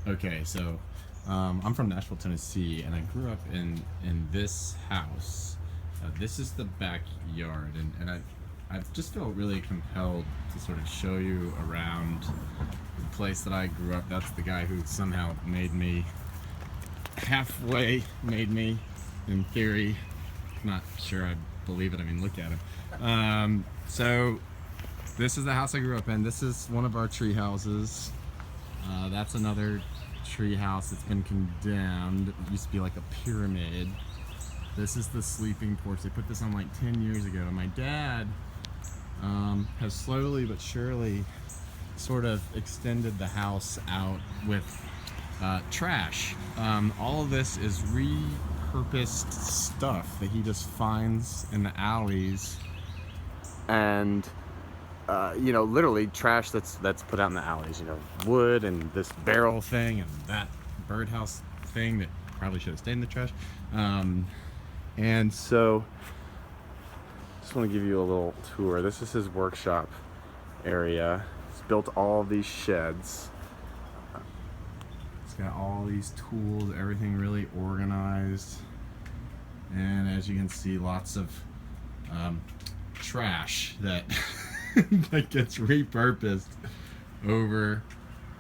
Okay, so I'm from Nashville, Tennessee, and I grew up in this house. This is the backyard, and I just felt really compelled to sort of show you around the place that I grew up. That's the guy who somehow made me, halfway made me, in theory. Not sure I believe it. I mean, look at him. So this is the house I grew up in. This is one of our tree houses. That's another tree house that's been condemned. It used to be like a pyramid. This is the sleeping porch. They put this on like 10 years ago. And my dad has slowly but surely sort of extended the house out with trash. All of this is repurposed stuff that he just finds in the alleys, and you know, literally trash that's put out in the alleys. You know, wood and this barrel thing and that birdhouse thing that probably should have stayed in the trash. And so, just want to give you a little tour. This is his workshop area. He's built all of these sheds. It's got all these tools, everything really organized. And as you can see, lots of trash that that gets repurposed over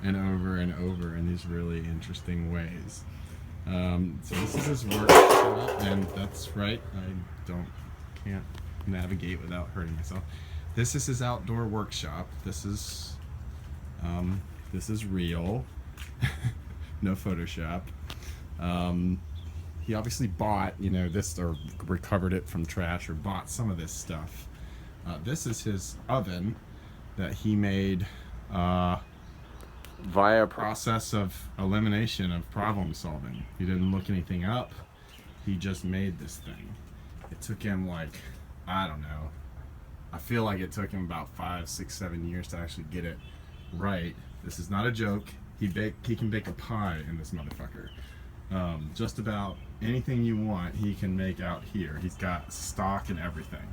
and over and over in these really interesting ways. So this is his workshop, and that's right, I can't navigate without hurting myself. This is his outdoor workshop. This is real. No Photoshop. He obviously bought, you know, this, or recovered it from trash, or bought some of this stuff. This is his oven that he made via a process of elimination of problem solving. He didn't look anything up. He just made this thing. It took him like, I don't know, I feel like it took him about 5, 6, 7 years to actually get it right. This is not a joke. He can bake a pie in this motherfucker. Just about anything you want he can make out here. He's got stock and everything.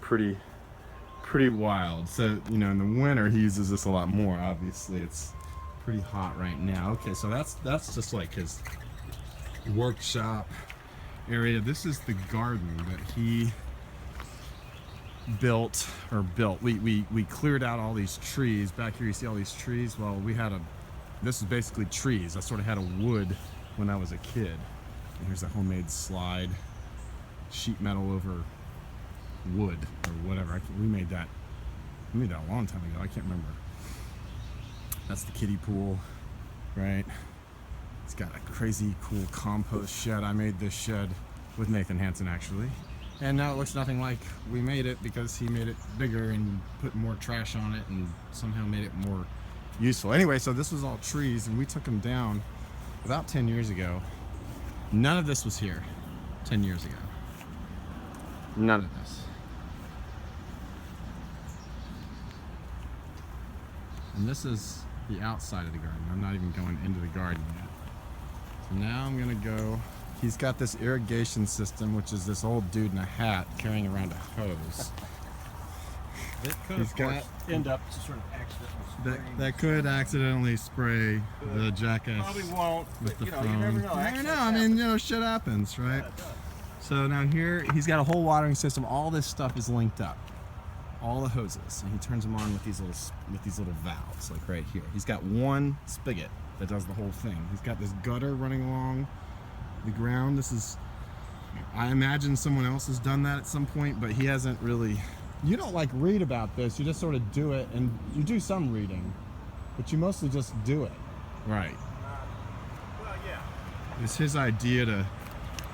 Pretty wild. So, you know, in the winter he uses this a lot more. Obviously it's pretty hot right now. Okay, so that's just like his workshop area. This is the garden that he built. We cleared out all these trees. Back here you see all these trees. Well, this is basically trees. I sort of had a wood when I was a kid. And here's a homemade slide, sheet metal over wood or whatever. We made that a long time ago. I can't remember. That's the kiddie pool, right? It's got a crazy cool compost shed. I made this shed with Nathan Hansen, actually. And now it looks nothing like we made it, because he made it bigger and put more trash on it and somehow made it more useful. Anyway, so this was all trees, and we took them down about 10 years ago. None of this was here 10 years ago. None of this. And this is the outside of the garden. I'm not even going into the garden yet. So now I'm gonna go. He's got this irrigation system, which is this old dude in a hat carrying around a hose. That could, of course, end up to sort of accidentally spraying. That could accidentally spray the jackass. Probably won't, with but the you know, phone. you never know. You never Accidents know. I mean, happen. you know, shit happens, right? Yeah, it does. So now here, he's got a whole watering system. All this stuff is linked up. All the hoses, and he turns them on with these little valves, like right here. He's got one spigot that does the whole thing. He's got this gutter running along the ground. This is, I imagine someone else has done that at some point, but he hasn't really. You don't like read about this. You just sort of do it, and you do some reading, but you mostly just do it. Right. Well, yeah. It's his idea to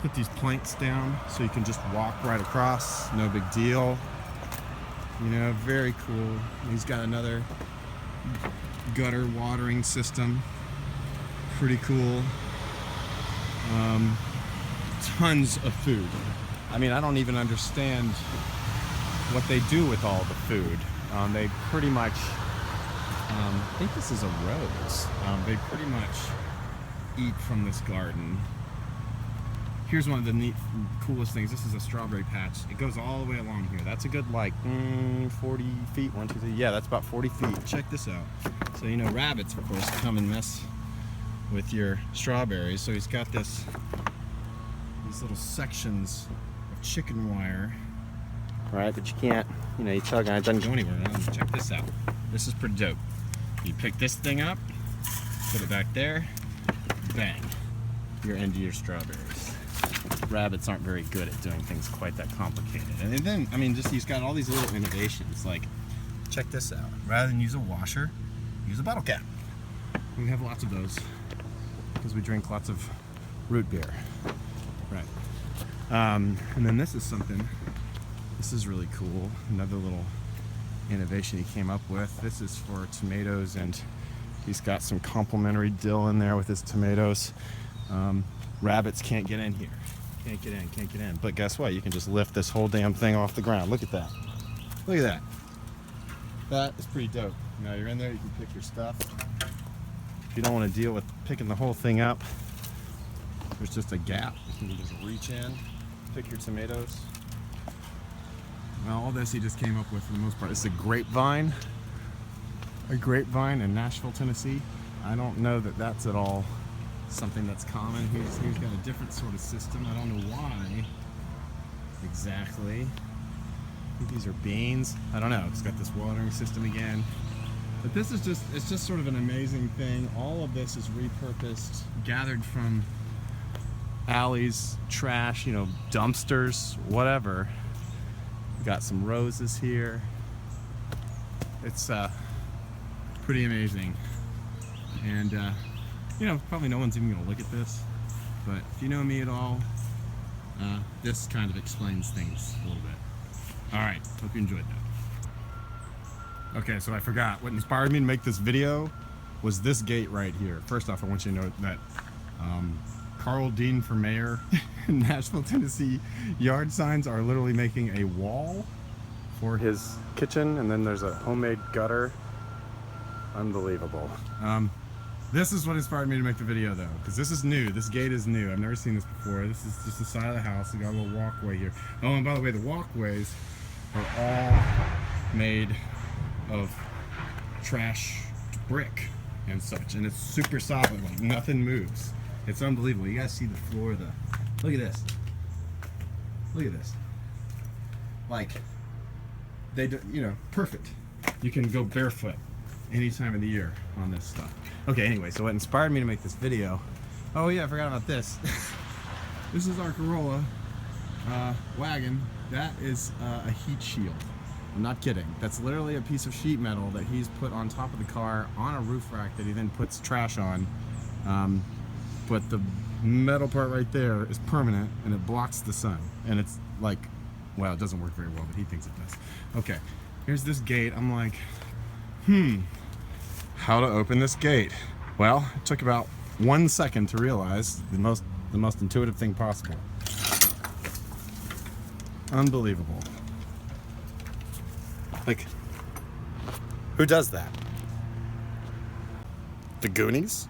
put these planks down so you can just walk right across. No big deal. You know, very cool. He's got another gutter watering system. Pretty cool. Tons of food. I mean, I don't even understand what they do with all the food. They pretty much, I think this is a rose. They pretty much eat from this garden. Here's one of the coolest things. This is a strawberry patch. It goes all the way along here. That's a good like 40 feet. 1, 2, 3. Yeah, that's about 40 feet. Check this out. So you know rabbits, of course, come and mess with your strawberries. So he's got these little sections of chicken wire, right? But you can't, you know, you tug on it, doesn't go anywhere. Now, check this out. This is pretty dope. You pick this thing up, put it back there, bang, you're into your strawberries. Rabbits aren't very good at doing things quite that complicated. And then, I mean, just he's got all these little innovations. Like, check this out. Rather than use a washer, use a bottle cap. We have lots of those because we drink lots of root beer. Right. And then this is something, this is really cool. Another little innovation he came up with. This is for tomatoes, and he's got some complimentary dill in there with his tomatoes. Rabbits can't get in here. Can't get in. But guess what? You can just lift this whole damn thing off the ground. Look at that. Look at that. That is pretty dope. Now you're in there, you can pick your stuff. If you don't want to deal with picking the whole thing up, there's just a gap. You can just reach in, pick your tomatoes. Well, all this he just came up with for the most part. It's a grapevine in Nashville, Tennessee. I don't know that that's at all something that's common. He's got a different sort of system. I don't know why exactly. I think these are beans. I don't know. It's got this watering system again. But this is it's just sort of an amazing thing. All of this is repurposed, gathered from alleys, trash, you know, dumpsters, whatever. Got some roses here. It's pretty amazing. And you know, probably no one's even gonna look at this, but if you know me at all, this kind of explains things a little bit. All right, hope you enjoyed that. Okay, so I forgot. What inspired me to make this video was this gate right here. First off, I want you to know that Carl Dean for mayor in Nashville, Tennessee yard signs are literally making a wall for his kitchen, and then there's a homemade gutter. Unbelievable. This is what inspired me to make the video, though, because this is new. This gate is new. I've never seen this before. This is just the side of the house. We got a little walkway here. Oh, and by the way, the walkways are all made of trash brick and such, and it's super solid. Like nothing moves. It's unbelievable. You guys see the floor of the. Look at this. Look at this. Like they do, you know, perfect. You can go barefoot any time of the year on this stuff. Okay, anyway, so what inspired me to make this video, oh yeah, I forgot about this. This is our Corolla wagon. That is a heat shield. I'm not kidding. That's literally a piece of sheet metal that he's put on top of the car on a roof rack that he then puts trash on. But the metal part right there is permanent, and it blocks the sun. And it's like, well, it doesn't work very well, but he thinks it does. Okay, here's this gate. I'm like, how to open this gate? Well, it took about 1 second to realize the most intuitive thing possible. Unbelievable. Like, who does that? The Goonies?